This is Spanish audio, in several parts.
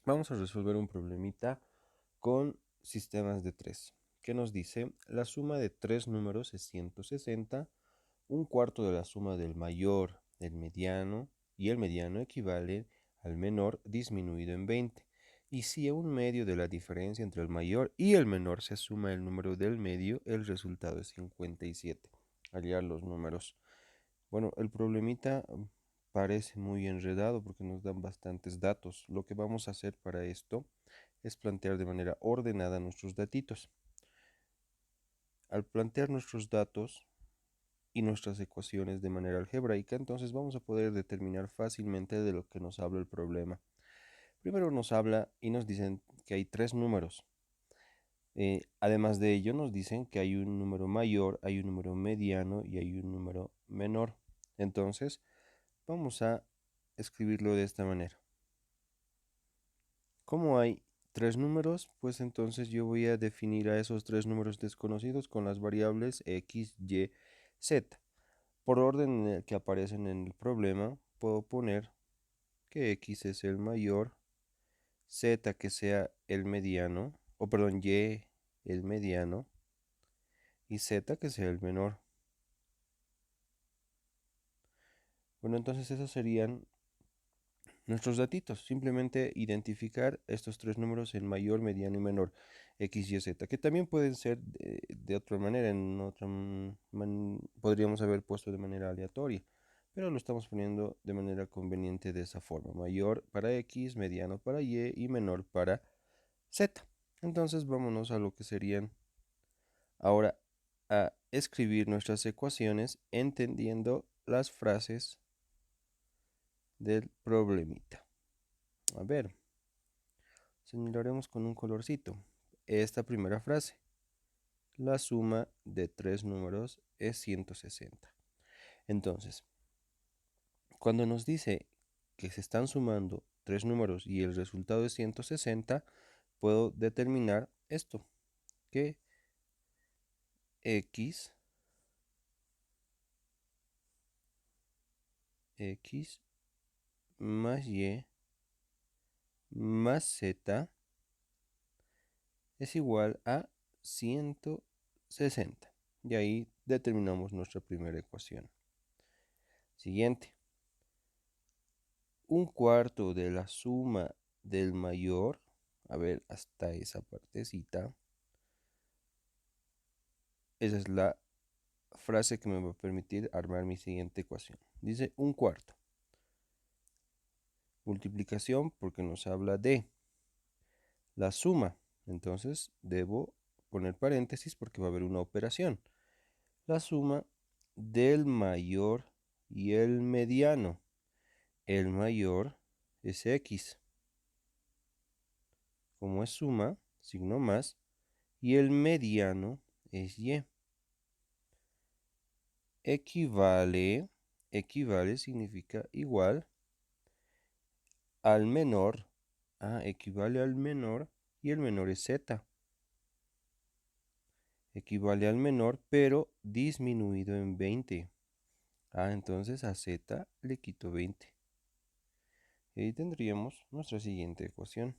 Vamos a resolver un problemita con sistemas de 3. ¿Qué nos dice? La suma de tres números es 160. Un cuarto de la suma del mayor, del mediano y el mediano equivale al menor disminuido en 20. Y si a un medio de la diferencia entre el mayor y el menor se suma el número del medio, el resultado es 57. Hallar los números. Bueno, el problemita parece muy enredado porque nos dan bastantes datos. Lo que vamos a hacer para esto es plantear de manera ordenada nuestros datitos. Al plantear nuestros datos y nuestras ecuaciones de manera algebraica, entonces vamos a poder determinar fácilmente de lo que nos habla el problema. Primero nos habla y nos dicen que hay tres números. Además de ello nos dicen que hay un número mayor, hay un número mediano y hay un número menor. Entonces vamos a escribirlo de esta manera. Como hay tres números, pues entonces yo voy a definir a esos tres números desconocidos con las variables x, y, z. Por orden en el que aparecen en el problema, puedo poner que x es el mayor, z que sea el mediano, o perdón, y el mediano, y z que sea el menor. Bueno, entonces esos serían nuestros datitos. Simplemente identificar estos tres números en mayor, mediano y menor, x, y, z, que también pueden ser de otra manera, en otra podríamos haber puesto de manera aleatoria, pero lo estamos poniendo de manera conveniente de esa forma: mayor para x, mediano para y menor para z. Entonces vámonos a lo que serían ahora a escribir nuestras ecuaciones entendiendo las frases del problemita. A ver, señalaremos con un colorcito esta primera frase: la suma de tres números es 160. Entonces, cuando nos dice que se están sumando tres números y el resultado es 160, puedo determinar esto, que x más y más z es igual a 160. Y ahí determinamos nuestra primera ecuación. Siguiente: un cuarto de la suma del mayor, a ver, hasta esa partecita, esa es la frase que me va a permitir armar mi siguiente ecuación. Dice un cuarto. Multiplicación porque nos habla de la suma. Entonces debo poner paréntesis porque va a haber una operación. La suma del mayor y el mediano. El mayor es x. Como es suma, signo más, y el mediano es y. Equivale, equivale significa igual al menor. Equivale al menor y el menor es z. Equivale al menor, pero disminuido en 20. Entonces a z le quito 20. Y ahí tendríamos nuestra siguiente ecuación.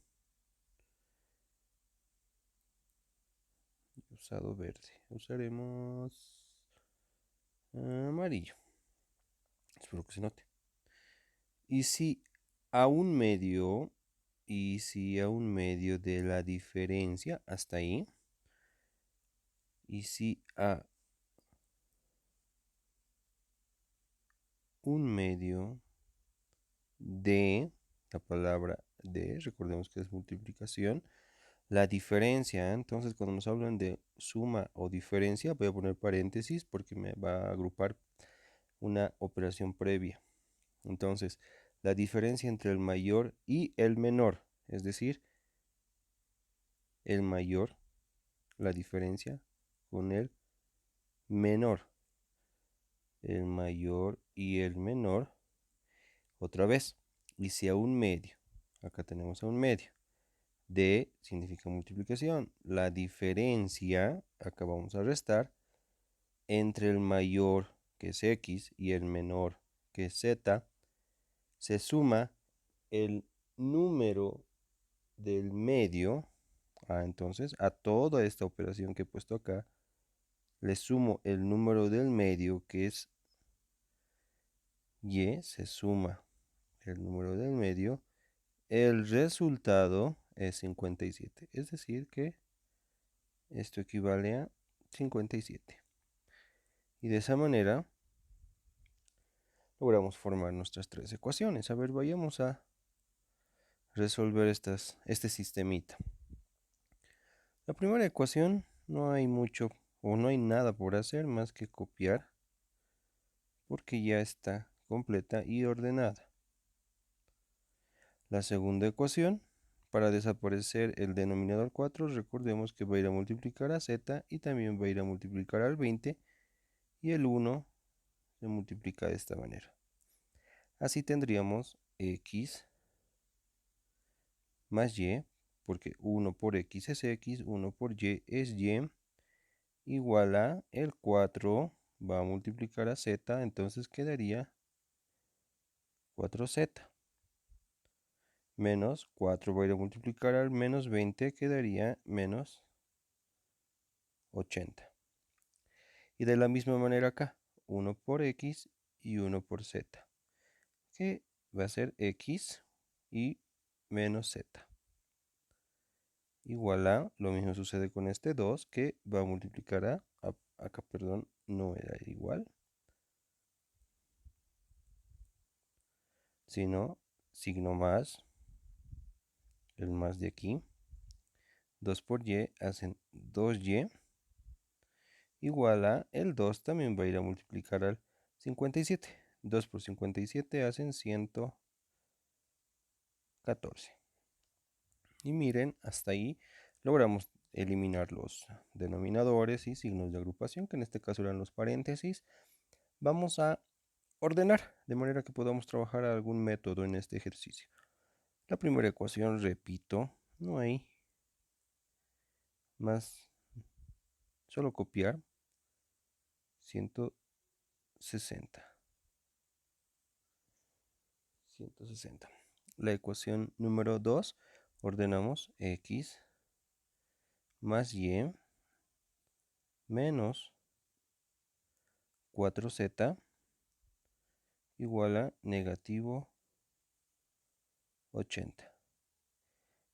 Usado verde. Usaremos amarillo. Espero que se note. Y si a un medio, de la diferencia, hasta ahí, y si a un medio de, la palabra de, recordemos que es multiplicación, la diferencia, entonces cuando nos hablan de suma o diferencia, voy a poner paréntesis porque me va a agrupar una operación previa. Entonces, la diferencia entre el mayor y el menor, es decir, el mayor, la diferencia con el menor, el mayor y el menor, otra vez. Y si a un medio, acá tenemos a un medio, de significa multiplicación, la diferencia, acá vamos a restar, entre el mayor, que es x, y el menor, que es z, se suma el número del medio, entonces a toda esta operación que he puesto acá, le sumo el número del medio, que es y, se suma el número del medio, el resultado es 57. Es decir que esto equivale a 57. Y de esa manera logramos formar nuestras tres ecuaciones. A ver, vayamos a resolver este sistemita. La primera ecuación no hay mucho o no hay nada por hacer más que copiar, porque ya está completa y ordenada. La segunda ecuación, para desaparecer el denominador 4, recordemos que va a ir a multiplicar a z y también va a ir a multiplicar al 20, y el 1 se multiplica de esta manera. Así tendríamos x más y, porque 1 por x es x, 1 por y es y, igual a el 4 va a multiplicar a z, entonces quedaría 4z. Menos 4 va a ir a multiplicar al menos 20, quedaría menos 80. Y de la misma manera acá, 1 por x y 1 por z, que va a ser x y menos z. Igual a, lo mismo sucede con este 2, que va a multiplicar acá, perdón, no era igual, sino signo más, el más de aquí, 2 por y hacen 2y, igual a el 2 también va a ir a multiplicar al 57. 2 por 57 hacen 114. Y miren, hasta ahí logramos eliminar los denominadores y signos de agrupación, que en este caso eran los paréntesis. Vamos a ordenar de manera que podamos trabajar algún método en este ejercicio. La primera ecuación, repito, no hay más, solo copiar 160. La ecuación número 2, ordenamos x más y menos 4z igual a negativo 80.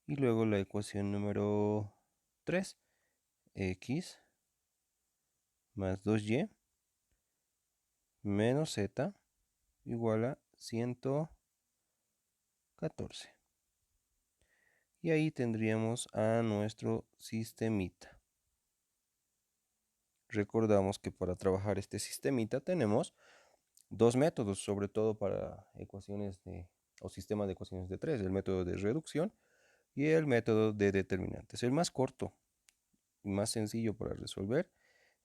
Y luego la ecuación número 3, x más 2y menos z igual a 114. Y ahí tendríamos a nuestro sistemita. Recordamos que para trabajar este sistemita tenemos dos métodos, sobre todo para ecuaciones o sistemas de ecuaciones de 3, el método de reducción y el método de determinantes. El más corto y más sencillo para resolver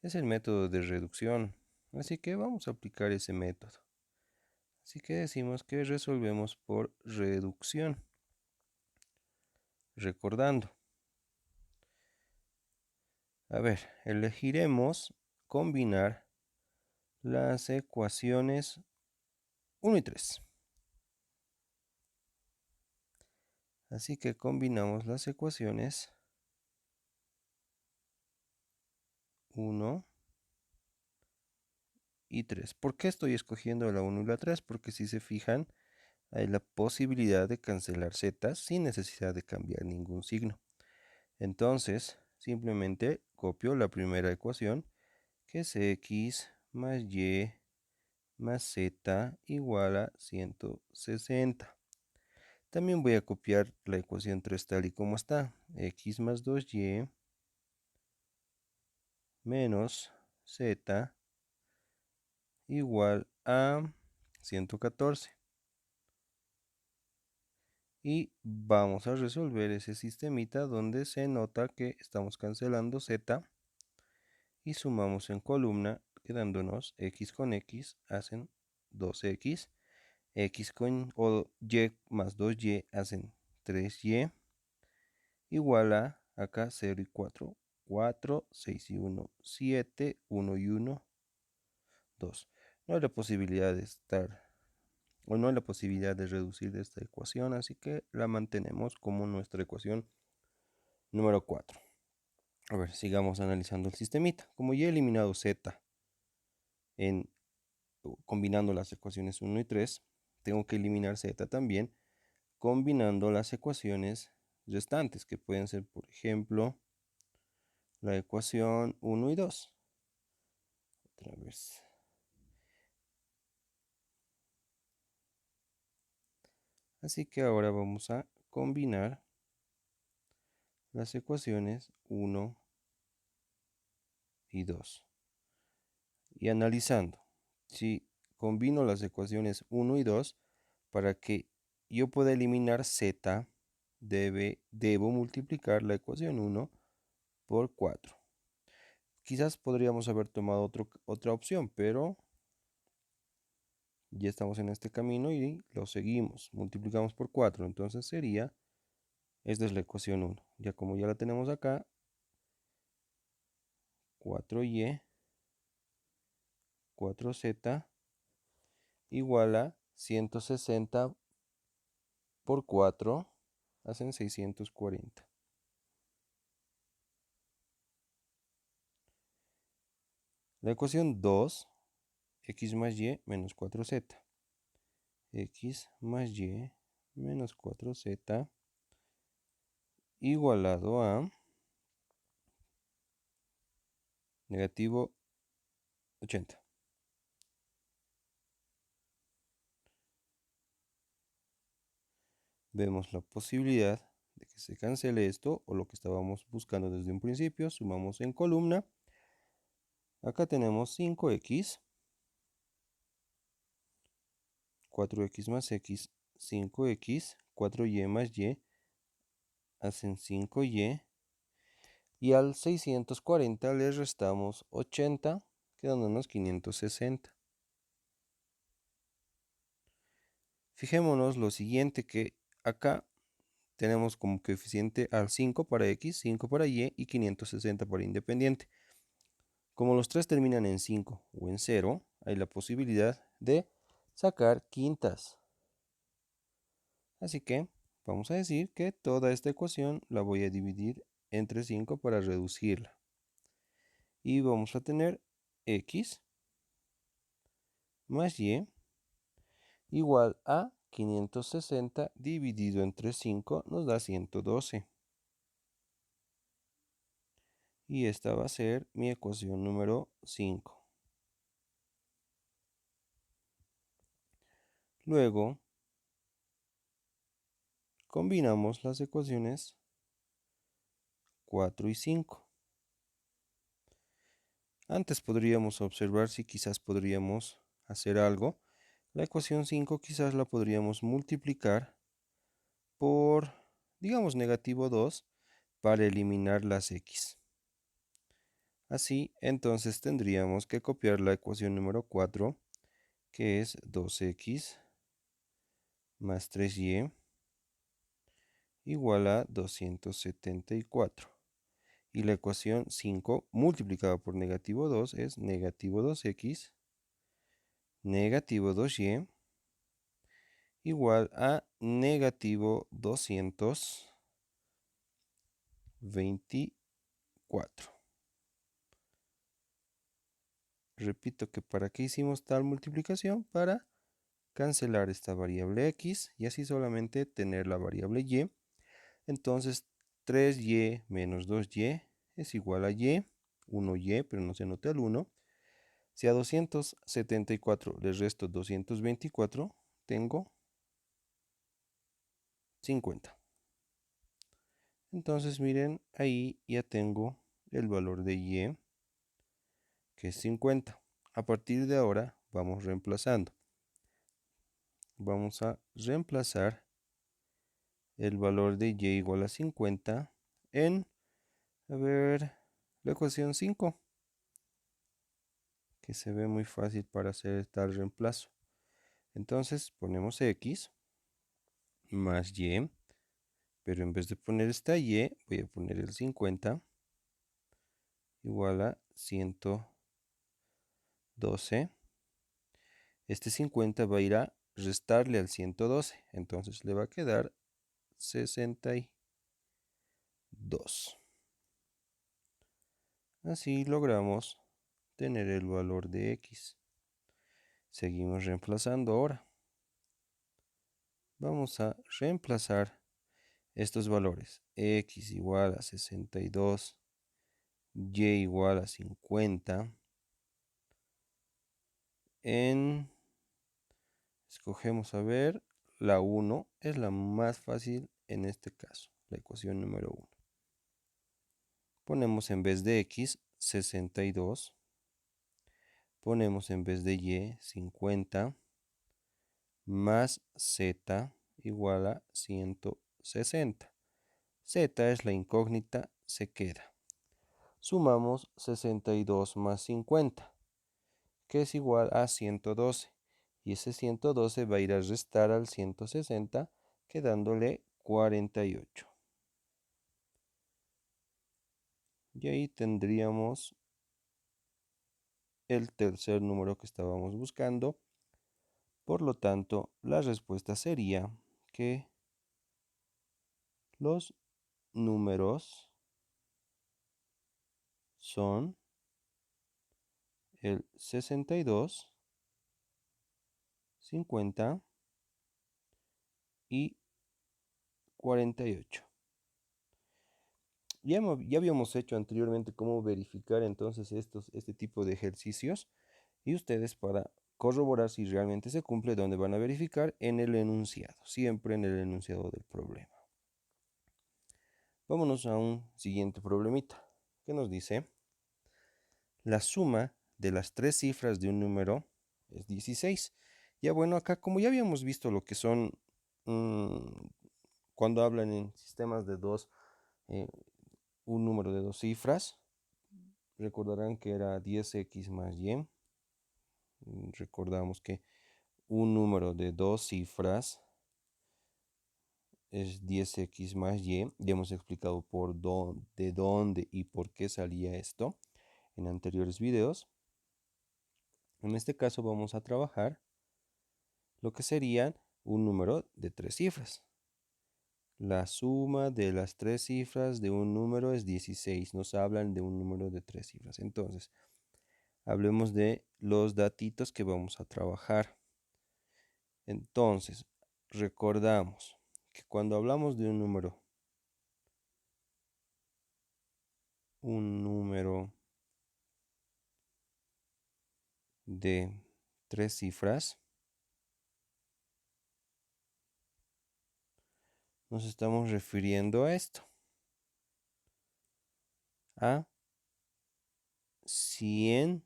es el método de reducción, así que vamos a aplicar ese método. Así que decimos que resolvemos por reducción. Recordando. A ver, elegiremos combinar las ecuaciones 1 y 3. Así que combinamos las ecuaciones 1 y 3. ¿Por qué estoy escogiendo la 1 y la 3? Porque si se fijan, hay la posibilidad de cancelar z sin necesidad de cambiar ningún signo. Entonces, simplemente copio la primera ecuación, que es x más y más z igual a 160. También voy a copiar la ecuación 3 tal y como está. X más 2y menos z igual a 114. Y vamos a resolver ese sistemita donde se nota que estamos cancelando z y sumamos en columna, quedándonos x con x hacen 2x, x con y más 2y hacen 3y, igual a acá 0 y 4, 4, 6 y 1, 7, 1 y 1, 2. No hay la posibilidad de estar o no hay la posibilidad de reducir de esta ecuación, así que la mantenemos como nuestra ecuación número 4. A ver, sigamos analizando el sistemita. Como ya he eliminado z combinando las ecuaciones 1 y 3, tengo que eliminar z también combinando las ecuaciones restantes, que pueden ser, por ejemplo, la ecuación 1 y 2. Otra vez. Así que ahora vamos a combinar las ecuaciones 1 y 2. Y analizando, si combino las ecuaciones 1 y 2, para que yo pueda eliminar z, debo multiplicar la ecuación 1 por 4. Quizás podríamos haber tomado otra opción, pero ya estamos en este camino y lo seguimos. Multiplicamos por 4, entonces sería, esta es la ecuación 1. Ya como ya la tenemos acá, 4y, 4z, igual a 160 por 4, hacen 640. La ecuación 2, x más y menos 4z. X más y menos 4z igualado a negativo 80. Vemos la posibilidad de que se cancele esto, o lo que estábamos buscando desde un principio. Sumamos en columna. Acá tenemos 5x, 4x más x, 5x, 4y más y, hacen 5y. Y al 640 le restamos 80, quedándonos 560. Fijémonos lo siguiente, que acá tenemos como coeficiente al 5 para x, 5 para y 560 para independiente. Como los tres terminan en 5 o en 0, hay la posibilidad de sacar quintas. Así que vamos a decir que toda esta ecuación la voy a dividir entre 5 para reducirla. Y vamos a tener x más y igual a 560 dividido entre 5 nos da 112. Y esta va a ser mi ecuación número 5. Luego, combinamos las ecuaciones 4 y 5. Antes podríamos observar si quizás podríamos hacer algo. La ecuación 5 quizás la podríamos multiplicar por, digamos, negativo 2 para eliminar las x. Así, entonces tendríamos que copiar la ecuación número 4, que es 2x más 3y igual a 274. Y la ecuación 5 multiplicada por negativo 2 es negativo 2x, negativo 2y, igual a negativo 224. Repito que para qué hicimos tal multiplicación, para cancelar esta variable x y así solamente tener la variable y. Entonces 3y menos 2y es igual a y, 1y, pero no se anota el 1. Si a 274 le resto 224, tengo 50. Entonces miren, ahí ya tengo el valor de y, que es 50. A partir de ahora vamos reemplazando. Vamos a reemplazar el valor de y igual a 50 en, a ver, la ecuación 5, que se ve muy fácil para hacer tal reemplazo. Entonces ponemos x más y, pero en vez de poner esta y, voy a poner el 50 igual a 112. Este 50 va a ir a restarle al 112. Entonces le va a quedar 62. Así logramos tener el valor de x. Seguimos reemplazando ahora. Vamos a reemplazar estos valores. X igual a 62, y igual a 50. Escogemos a ver, la 1 es la más fácil en este caso, la ecuación número 1. Ponemos en vez de x 62, ponemos en vez de y 50, más z igual a 160. Z es la incógnita, se queda. Sumamos 62 más 50, que es igual a 112. Y ese 112 va a ir a restar al 160, quedándole 48. Y ahí tendríamos el tercer número que estábamos buscando. Por lo tanto, la respuesta sería que los números son el 62, 50 y 48. Ya habíamos hecho anteriormente cómo verificar entonces este tipo de ejercicios, y ustedes, para corroborar si realmente se cumple, ¿dónde van a verificar? En el enunciado, siempre en el enunciado del problema. Vámonos a un siguiente problemita que nos dice: la suma de las tres cifras de un número es 16. Ya bueno, acá como ya habíamos visto lo que son cuando hablan en sistemas de dos, un número de dos cifras, recordarán que era 10x más y. Recordamos que un número de dos cifras es 10x más y. Ya hemos explicado de dónde y por qué salía esto en anteriores videos. En este caso vamos a trabajar lo que sería un número de tres cifras. La suma de las tres cifras de un número es 16. Nos hablan de un número de tres cifras. Entonces, hablemos de los datitos que vamos a trabajar. Entonces, recordamos que cuando hablamos de un número de tres cifras, nos estamos refiriendo a esto, a 100x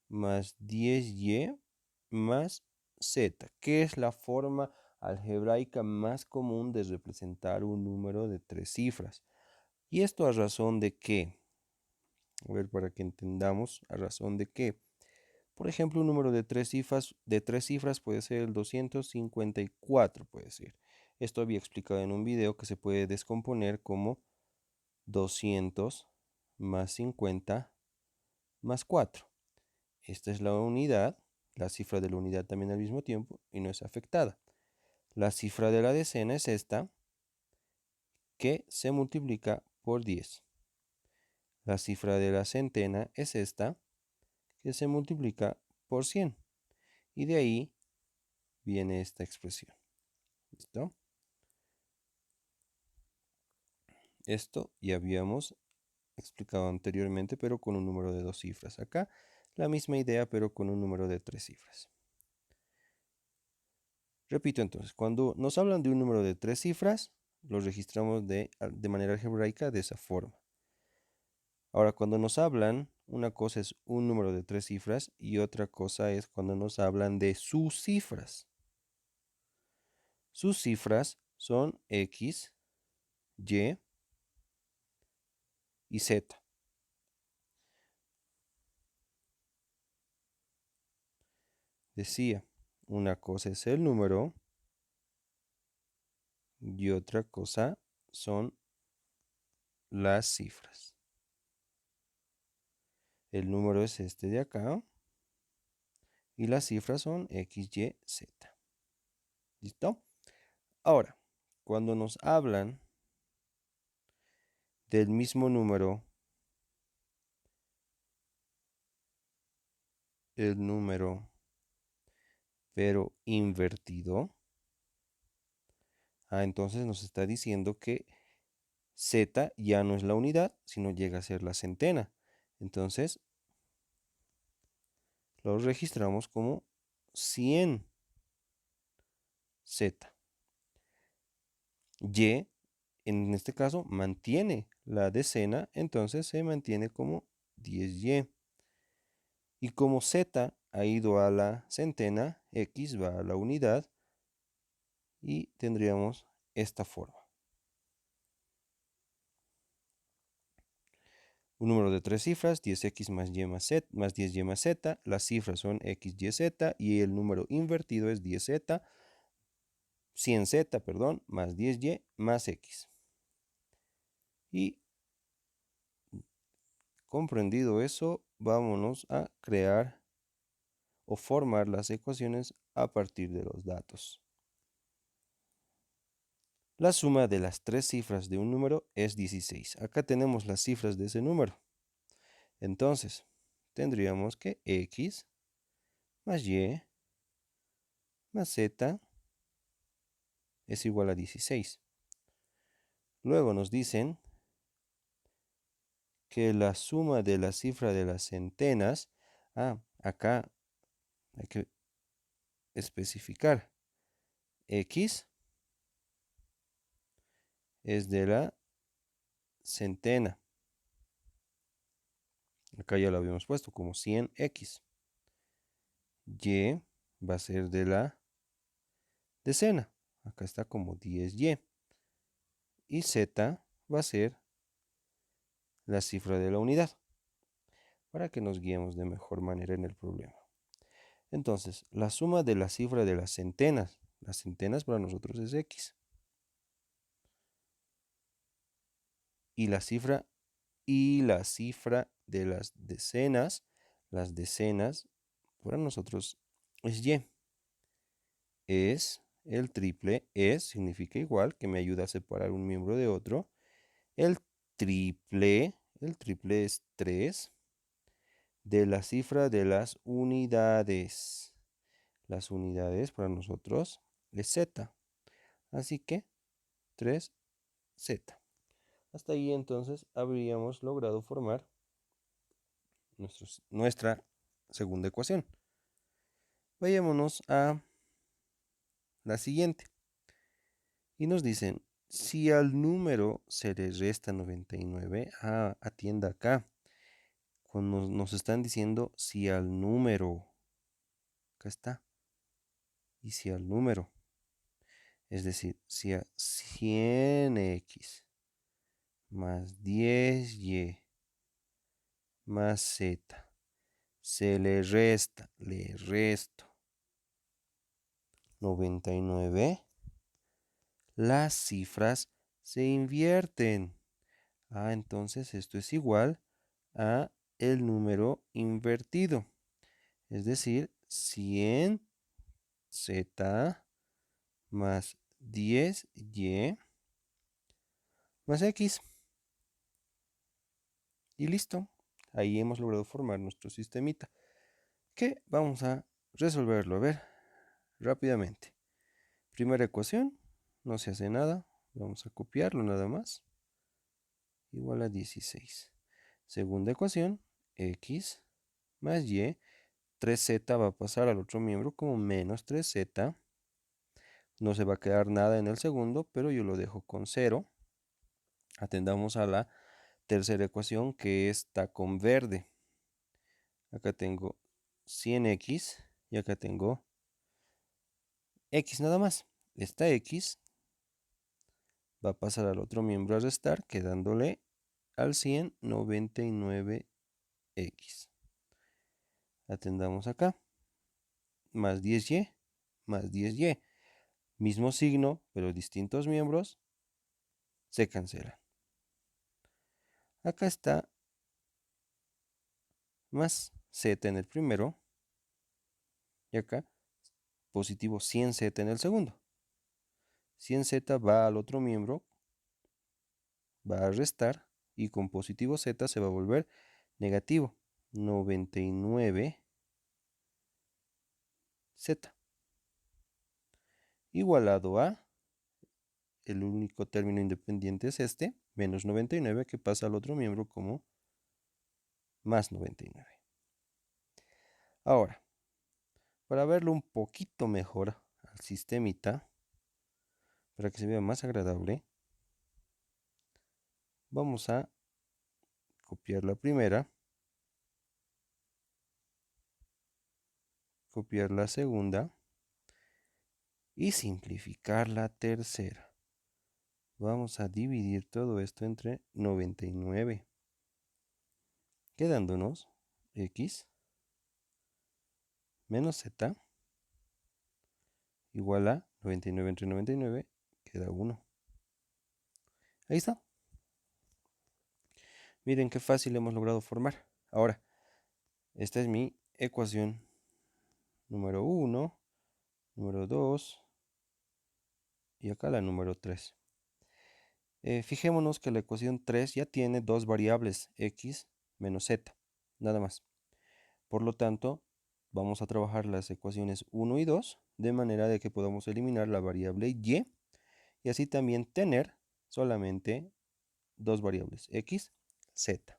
más 10y más z, que es la forma algebraica más común de representar un número de tres cifras. ¿Y esto a razón de qué? A ver, para que entendamos a razón de qué. Por ejemplo, un número de tres cifras puede ser el 254, puede ser. Esto había explicado en un video que se puede descomponer como 200 más 50 más 4. Esta es la unidad, la cifra de la unidad también al mismo tiempo, y no es afectada. La cifra de la decena es esta, que se multiplica por 10. La cifra de la centena es esta, que se multiplica por 100. Y de ahí viene esta expresión. ¿Listo? Esto ya habíamos explicado anteriormente, pero con un número de dos cifras. Acá la misma idea, pero con un número de tres cifras. Repito entonces, cuando nos hablan de un número de tres cifras, lo registramos de manera algebraica de esa forma. Ahora, cuando nos hablan, una cosa es un número de tres cifras y otra cosa es cuando nos hablan de sus cifras. Sus cifras son x, y z. Decía, una cosa es el número y otra cosa son las cifras. El número es este de acá y las cifras son x, y, z. ¿Listo? Ahora, cuando nos hablan del mismo número, el número pero invertido, entonces nos está diciendo que z ya no es la unidad, sino llega a ser la centena. Entonces, lo registramos como 100 z. Y, en este caso, mantiene la decena, entonces se mantiene como 10y. Y como z ha ido a la centena, x va a la unidad y tendríamos esta forma. Un número de tres cifras, 10x más y más z, más 10y más z. Las cifras son x, y, z y el número invertido es 10z, 100z, perdón, más 10y más x. Y comprendido eso, vámonos a crear o formar las ecuaciones a partir de los datos. La suma de las tres cifras de un número es 16. Acá tenemos las cifras de ese número. Entonces, tendríamos que x más y más z es igual a 16. Luego nos dicen que la suma de la cifra de las centenas, acá hay que especificar, x es de la centena. Acá ya lo habíamos puesto como 100x. Y va a ser de la decena. Acá está como 10y. Y z va a ser la cifra de la unidad, para que nos guiemos de mejor manera en el problema. Entonces, la suma de la cifra de las centenas para nosotros es x. Y la cifra de las decenas para nosotros es y. Es el triple, significa igual, que me ayuda a separar un miembro de otro. El triple es 3 de la cifra de las unidades. Las unidades para nosotros es z. Así que 3z. Hasta ahí entonces habríamos logrado formar nuestra segunda ecuación. Vayámonos a la siguiente. Y nos dicen, si al número se le resta 99, atienda acá. Cuando nos están diciendo si al número, acá está, y si al número, es decir, si a 100x más 10y más z se le resto 99, las cifras se invierten. Entonces esto es igual a el número invertido. Es decir, 100z más 10y más x. Y listo. Ahí hemos logrado formar nuestro sistemita, que vamos a resolverlo. A ver, rápidamente. Primera ecuación, no se hace nada. Vamos a copiarlo nada más. Igual a 16. Segunda ecuación, x más y. 3z va a pasar al otro miembro como menos 3z. No se va a quedar nada en el segundo, pero yo lo dejo con 0. Atendamos a la tercera ecuación, que está con verde. Acá tengo 100x y acá tengo x nada más. Esta x va a pasar al otro miembro a restar, quedándole al 100 99x. Atendamos acá. Más 10y, más 10y. Mismo signo, pero distintos miembros, se cancelan. Acá está más z en el primero, Y acá positivo 100z en el segundo. 100z va al otro miembro, va a restar y con positivo z se va a volver negativo. 99z. Igualado a, el único término independiente es este, menos 99 que pasa al otro miembro como más 99. Ahora, para verlo un poquito mejor al sistemita, para que se vea más agradable, vamos a copiar la primera, copiar la segunda y simplificar la tercera. Vamos a dividir todo esto entre 99, quedándonos x menos z igual a 99 entre 99, queda 1. Ahí está. Miren qué fácil hemos logrado formar. Ahora, esta es mi ecuación número 1, número 2 y acá la número 3. Fijémonos que la ecuación 3 ya tiene dos variables, x menos z, nada más. Por lo tanto, vamos a trabajar las ecuaciones 1 y 2 de manera de que podamos eliminar la variable y así también tener solamente dos variables, x, z.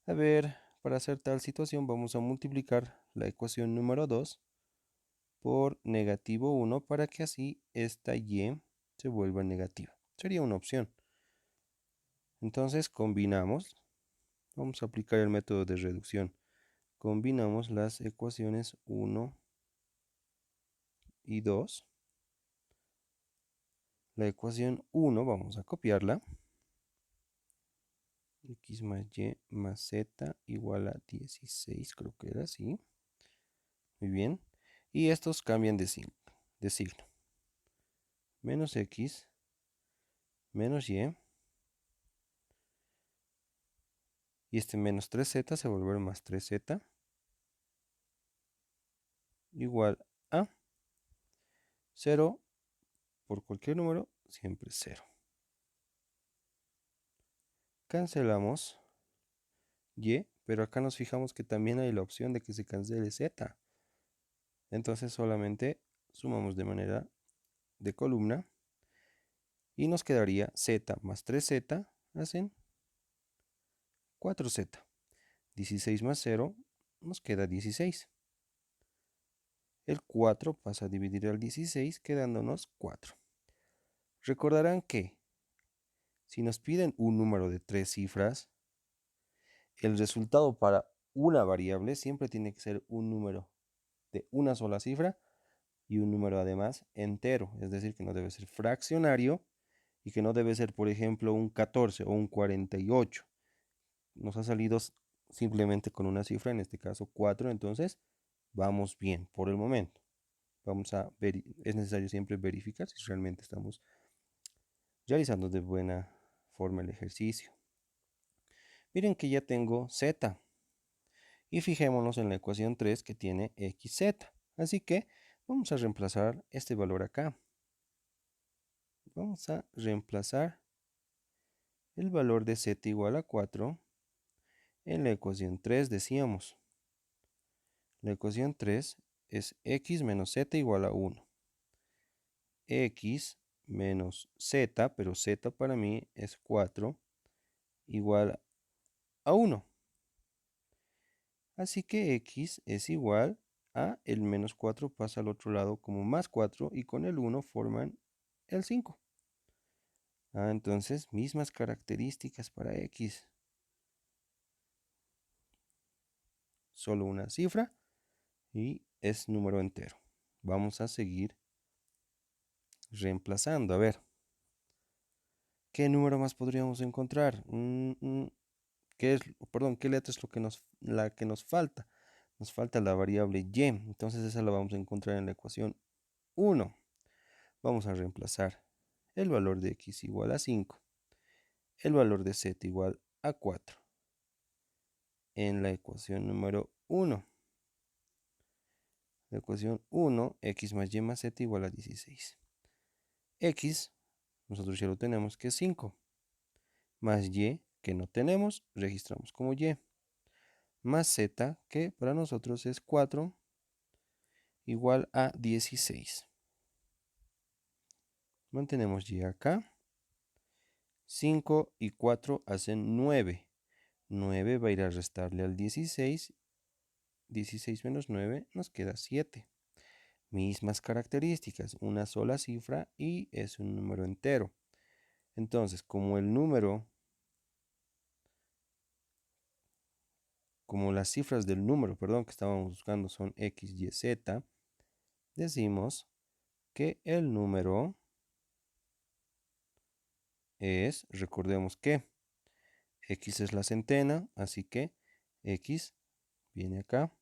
A ver, para hacer tal situación vamos a multiplicar la ecuación número 2 por negativo 1 para que así esta y se vuelva negativa. Sería una opción. Entonces combinamos, vamos a aplicar el método de reducción. Combinamos las ecuaciones 1 y 2. La ecuación 1 vamos a copiarla. X más y más z igual a 16, creo que era así. Muy bien. Y estos cambian de signo. Menos x menos y. Y este menos 3z se vuelve más 3z igual a 0 por cualquier número, siempre 0. Cancelamos y, pero acá nos fijamos que también hay la opción de que se cancele z. Entonces solamente sumamos de manera de columna y nos quedaría z más 3z hacen 4z. 16 más 0 nos queda 16. El 4 pasa a dividir al 16 quedándonos 4. Recordarán que si nos piden un número de 3 cifras, el resultado para una variable siempre tiene que ser un número de una sola cifra y un número además entero, es decir, que no debe ser fraccionario y que no debe ser, por ejemplo, un 14 o un 48. Nos ha salido simplemente con una cifra, en este caso 4, entonces vamos bien por el momento. Es necesario siempre verificar si realmente estamos realizando de buena forma el ejercicio. Miren que ya tengo z. Y fijémonos en la ecuación 3 que tiene xz. Así que vamos a reemplazar este valor acá. Vamos a reemplazar el valor de z igual a 4 en la ecuación 3, decíamos. La ecuación 3 es x menos z igual a 1. X menos z, pero z para mí es 4, igual a 1. Así que x es igual a el menos 4 pasa al otro lado como más 4 y con el 1 forman el 5. Entonces mismas características para x. Solo una cifra y es número entero. Vamos a seguir reemplazando. A ver, ¿qué número más podríamos encontrar? ¿Qué letra es la que nos falta? Nos falta la variable y, entonces esa la vamos a encontrar en la ecuación 1. Vamos a reemplazar el valor de x igual a 5, el valor de z igual a 4 en la ecuación número 1. la ecuación 1, x más y más z igual a 16. X, nosotros ya lo tenemos que es 5, más y, que no tenemos, registramos como y, más z, que para nosotros es 4, igual a 16. Mantenemos y acá. 5 y 4 hacen 9. 9 va a ir a restarle al 16. 16 menos 9 nos queda 7. Mismas características, una sola cifra y es un número entero. Entonces, como las cifras del número, perdón, que estábamos buscando son x, y, z, decimos que el número es, recordemos que x es la centena, así que x viene acá.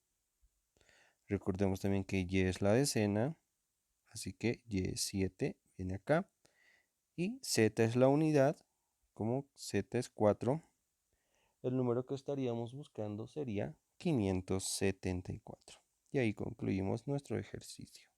Recordemos también que y es la decena, así que y es 7, viene acá. Y z es la unidad, como z es 4, el número que estaríamos buscando sería 574. Y ahí concluimos nuestro ejercicio.